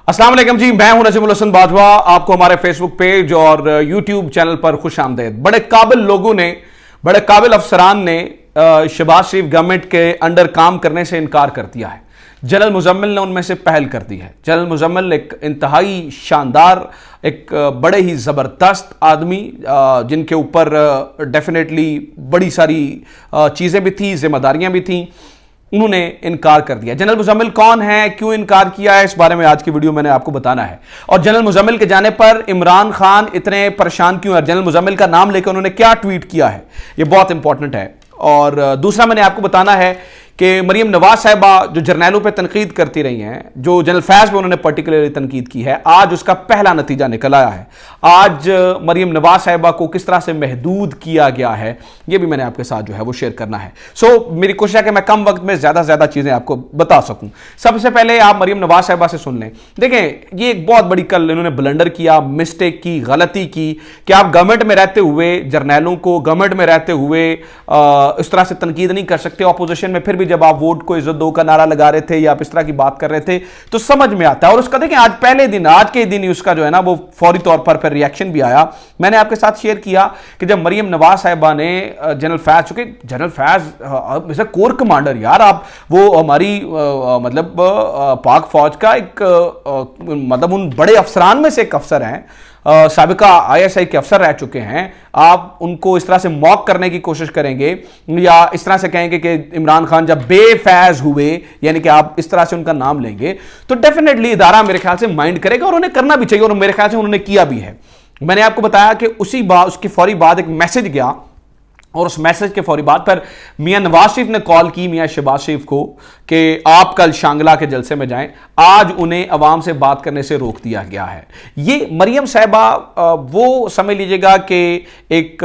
अस्सलाम वालेकुम जी, मैं हूं नजीमुल हसन बाजवा। आपको हमारे फेसबुक पेज और यूट्यूब चैनल पर खुश आमदेद। बड़े काबिल लोगों ने, बड़े काबिल अफसरान ने शहबाज शरीफ गवर्नमेंट के अंडर काम करने से इनकार कर दिया है। जनरल मुजम्मिल ने उनमें से पहल कर दी है। जनरल मुजम्मिल एक इंतहाई शानदार, एक बड़े ही ज़बरदस्त आदमी, जिनके ऊपर डेफिनेटली बड़ी सारी चीज़ें भी थी, जिम्मेदारियां भी थी, उन्होंने इनकार कर दिया। जनरल मुजम्मिल कौन है, क्यों इनकार किया है, इस बारे में आज की वीडियो मैंने आपको बताना है। और जनरल मुजम्मिल के जाने पर इमरान खान इतने परेशान क्यों है, जनरल मुजम्मिल का नाम लेकर उन्होंने क्या ट्वीट किया है, ये बहुत इंपॉर्टेंट है। और दूसरा मैंने आपको बताना है कि मरीम नवाज साहिबा जो जर्नैलों पे तनकीद करती रही हैं, जो जनरल फैज़ पे उन्होंने पर्टिकुलरली तनकीद की है, आज उसका पहला नतीजा निकल आया है। आज मरीम नवाज साहिबा को किस तरह से महदूद किया गया है, ये भी मैंने आपके साथ जो है वो शेयर करना है। मेरी कोशिश है कि मैं कम वक्त में ज़्यादा से ज़्यादा चीज़ें आपको बता सकूँ। सबसे पहले आप मरीम नवाज साहिबा से सुन लें। देखें, ये एक बहुत बड़ी कल इन्होंने ब्लंडर किया, मिस्टेक की, गलती की कि आप गवर्नमेंट में रहते हुए जर्नैलों को, गवर्नमेंट में रहते हुए इस तरह से तनकीद नहीं कर सकते। अपोजिशन में फिर भी जब आप वोट को इज्जत दो का नारा लगा रहे थे या आप इस तरह की बात कर रहे थे तो समझ में आता है। और उसका देखें, आज पहले दिन, आज के दिन ही उसका जो है ना वो फौरी तौर पर फिर रिएक्शन भी आया। मैंने आपके साथ शेयर किया कि जब मरीम नवाज साहिबा ने जनरल फैज, चूंकि जनरल फैज कोर कमांडर, यार आप वो हमारी मतलब पाक फौज का एक मतलब उन बड़े अफसरान में से एक अफसर हैं, साबिका आईएसआई के अफसर रह चुके हैं। आप उनको इस तरह से मॉक करने की कोशिश करेंगे या इस तरह से कहेंगे कि इमरान खान जब बेफैज हुए, यानी कि आप इस तरह से उनका नाम लेंगे, तो डेफिनेटली इदारा मेरे ख्याल से माइंड करेगा और उन्हें करना भी चाहिए, और मेरे ख्याल से उन्होंने किया भी है। मैंने आपको बताया कि उसकी फौरी बाद एक मैसेज गया, और उस मैसेज के फौरी बाद पर मियां नवाज शरीफ ने कॉल की मियां शहबाज शरीफ को कि आप कल शांगला के जलसे में जाएं। आज उन्हें अवाम से बात करने से रोक दिया गया है। ये मरियम साहिबा वो समझ लीजिएगा कि एक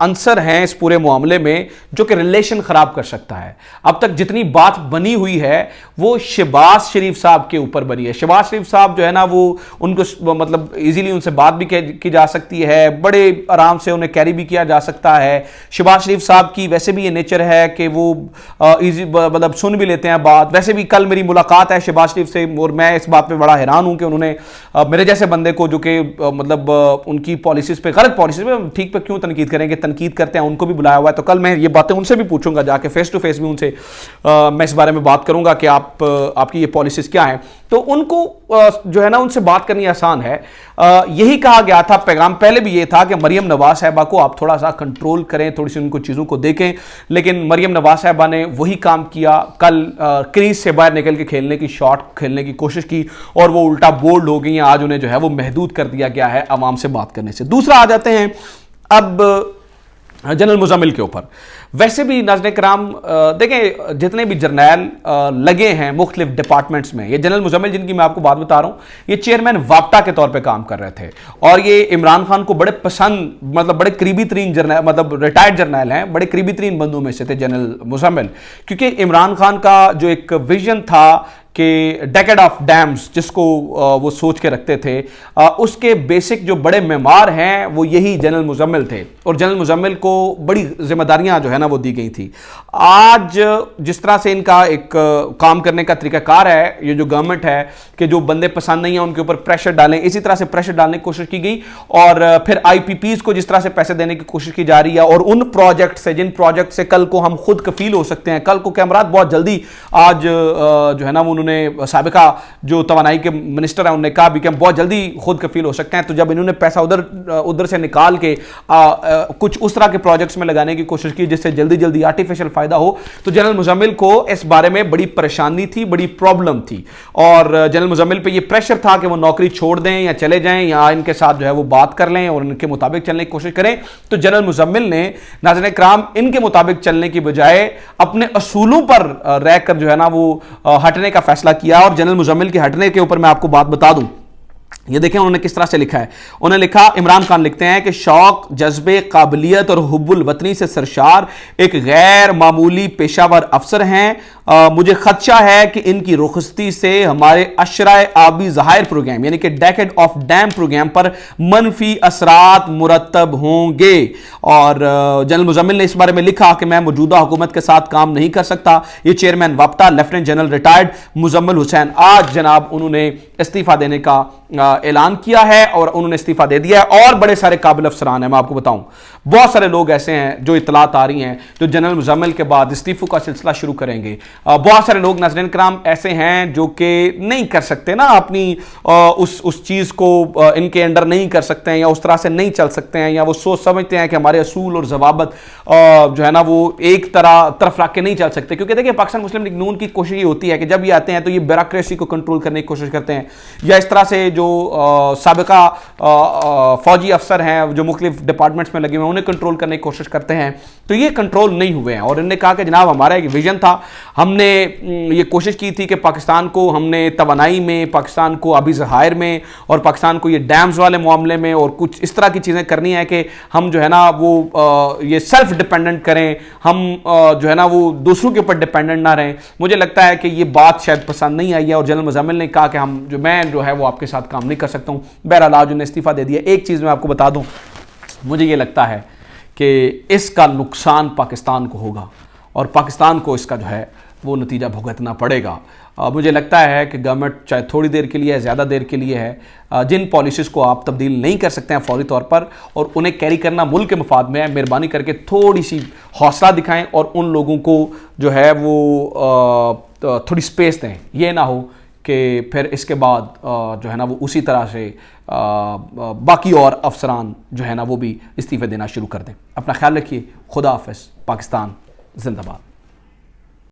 अंसर हैं इस पूरे मामले में जो कि रिलेशन खराब कर सकता है। अब तक जितनी बात बनी हुई है वो शहबाज शरीफ साहब के ऊपर बनी है। शहबाज शरीफ साहब जो है ना वो उनको मतलब इजीली उनसे बात भी की जा सकती है, बड़े आराम से उन्हें कैरी भी किया जा सकता है। शहबाज शरीफ साहब की वैसे भी ये नेचर है कि वो इजी मतलब सुन भी लेते हैं बात। वैसे भी कल मेरी मुलाकात है शहबाज शरीफ से और मैं इस बात पे बड़ा हैरान हूं कि उन्होंने मेरे जैसे बंदे को, जो कि मतलब उनकी पॉलिसीज पे, गलत पॉलिसीज पे, ठीक पे क्यों तनकीद करेंगे, तनकीद करते हैं, उनको भी बुलाया हुआ है। तो कल मैं ये बातें उनसे भी पूछूंगा, जाके फेस टू फेस भी उनसे मैं इस बारे में बात करूंगा कि आपकी ये पॉलिसीज क्या है। तो उनको जो है ना उनसे बात करनी आसान है। यही कहा गया था, पैगाम पहले भी ये था कि मरियम नवाज साहिबा को आप थोड़ा सा कंट्रोल करें, थोड़ी सी उनको चीज़ों को देखें। लेकिन मरियम नवाज साहिबा ने वही काम किया। कल क्रीज से बाहर निकल के खेलने की, शॉट खेलने की कोशिश की और वो उल्टा बोल्ड हो गई हैं। आज उन्हें जो है वो महदूद कर दिया गया है आवाम से बात करने से। दूसरा आ जाते हैं अब जनरल मुजम्मिल के ऊपर। वैसे भी नाज़रीन किराम देखें, जितने भी जर्नैल लगे हैं मुख्तलिफ डिपार्टमेंट्स में, ये जनरल मुजम्मिल जिनकी मैं आपको बात बता रहा हूँ, ये चेयरमैन वाप्टा के तौर पे काम कर रहे थे और ये इमरान खान को बड़े पसंद, मतलब बड़े करीबी तरीन जर्नैल, मतलब रिटायर्ड जर्नैल हैं, बड़े करीबी तरीन बंदों में से थे जनरल मुजम्मिल। क्योंकि इमरान खान का जो एक विजन था कि डेकेड ऑफ डैम्स, जिसको वो सोच के रखते थे, उसके बेसिक जो बड़े मेमार हैं वो यही जनरल मुजम्मिल थे और जनरल मुजम्मिल को बड़ी जिम्मेदारियां जो है ना वो दी गई थी। आज जिस तरह से इनका एक काम करने का तरीकाकार है, ये जो गवर्नमेंट है कि जो बंदे पसंद नहीं है उनके ऊपर प्रेशर डालें, इसी तरह से प्रेशर डालने की कोशिश की गई और फिर IPPs को जिस तरह से पैसे देने की कोशिश की जा रही है और उन प्रोजेक्ट से, जिन प्रोजेक्ट से कल को हम खुद कफील हो सकते हैं। कल को कैमरात बहुत जल्दी आज जो है ना उन्होंने साबिका जो तवानाई के मिनिस्टर हैं उन्होंने कहा भी कि हम बहुत जल्दी खुद कफील हो सकते हैं। तो जब इन्होंने पैसा उधर से निकाल के कुछ उस तरह के प्रोजेक्ट्स में लगाने की कोशिश की जिससे जल्दी जल्दी आर्टिफिशियल फायदा हो, तो जनरल मुजम्मिल को इस बारे में बड़ी परेशानी थी, बड़ी प्रॉब्लम थी और जनरल मुजम्मिल पे ये प्रेशर था कि वो नौकरी छोड़ दें या चले जाएं या इनके साथ जो है वो बात कर लें और इनके मुताबिक चलने की कोशिश करें। तो जनरल मुजम्मिल ने नाज़रीन किराम इनके मुताबिक चलने की बजाय अपने असूलों पर रहकर जो है ना वो हटने का फैसला किया। और जनरल मुजम्मिल के हटने के ऊपर मैं आपको बात बता दूं یہ دیکھیں انہوں نے کس طرح سے لکھا ہے. انہوں نے لکھا, عمران خان لکھتے ہیں کہ شوق, جذبے, قابلیت اور حب الوطنی سے سرشار ایک غیر معمولی پیشہ ور افسر ہیں. مجھے خدشہ ہے کہ ان کی رخصتی سے ہمارے اشرائے آبی ذخائر پروگرام یعنی کہ ڈیکیڈ آف ڈیم پروگرام پر منفی اثرات مرتب ہوں گے. اور جنرل مزمل نے اس بارے میں لکھا کہ میں موجودہ حکومت کے ساتھ کام نہیں کر سکتا. یہ چیئرمین وپٹا lieutenant general retired Muzammil Hussain آج جناب انہوں نے استعفیٰ دینے کا اعلان کیا ہے اور انہوں نے استعفیٰ دے دیا ہے. اور بڑے سارے قابل افسران ہیں, میں آپ کو بتاؤں بہت سارے لوگ ایسے ہیں جو اطلاعات آ رہی ہیں جو جنرل مزمل کے بعد استعفوں کا سلسلہ شروع کریں گے. بہت سارے لوگ ناظرین کرام ایسے ہیں جو کہ نہیں کر سکتے نا اپنی اس چیز کو ان کے انڈر نہیں کر سکتے ہیں یا اس طرح سے نہیں چل سکتے ہیں, یا وہ سوچ سمجھتے ہیں کہ ہمارے اصول اور ضوابط جو ہے نا وہ ایک طرف رکھ کے نہیں چل سکتے. کیونکہ دیکھیں پاکستان مسلم لیگ نون کی کوشش یہ ہوتی ہے کہ جب یہ آتے ہیں تو یہ بیوروکریسی کو کنٹرول کرنے کی کوشش کرتے ہیں, یا اس طرح سے جو سابقہ فوجی افسر ہیں جو مختلف ڈپارٹمنٹس میں لگے ہوئے ہیں انہیں کنٹرول کرنے کی کوشش کرتے ہیں. تو یہ کنٹرول نہیں ہوئے ہیں. اور انہوں نے کہا کہ جناب ہمارا ایک ویژن تھا, ہم نے یہ کوشش کی تھی کہ پاکستان کو ہم نے توانائی میں, پاکستان کو آبی ذخائر میں اور پاکستان کو یہ ڈیمز والے معاملے میں اور کچھ اس طرح کی چیزیں کرنی ہے کہ ہم جو ہے نا وہ یہ سیلف ڈیپینڈنٹ کریں, ہم جو ہے نا وہ دوسروں کے اوپر ڈیپینڈنٹ نہ رہیں. مجھے لگتا ہے کہ یہ بات شاید پسند نہیں آئی ہے اور جنرل مزمل نے کہا کہ میں جو ہے وہ آپ کے ساتھ کام نہیں کر سکتا ہوں. بہرحال آج انہوں نے استعفیٰ دے دیا. ایک چیز میں آپ کو بتا دوں, مجھے یہ لگتا ہے کہ اس کا نقصان پاکستان کو ہوگا اور پاکستان کو اس کا جو ہے وہ نتیجہ بھگتنا پڑے گا. مجھے لگتا ہے کہ گورنمنٹ چاہے تھوڑی دیر کے لیے ہے, زیادہ دیر کے لیے ہے, جن پالیسیز کو آپ تبدیل نہیں کر سکتے ہیں فوری طور پر اور انہیں کیری کرنا ملک کے مفاد میں ہے, مہربانی کر کے تھوڑی سی حوصلہ دکھائیں اور ان لوگوں کو جو ہے وہ تھوڑی سپیس دیں. یہ نہ ہو کہ پھر اس کے بعد جو ہے نا وہ اسی طرح سے باقی اور افسران جو ہے نا وہ بھی استعفے دینا شروع کر دیں. اپنا خیال رکھیے. خدا حافظ. پاکستان زندہ باد.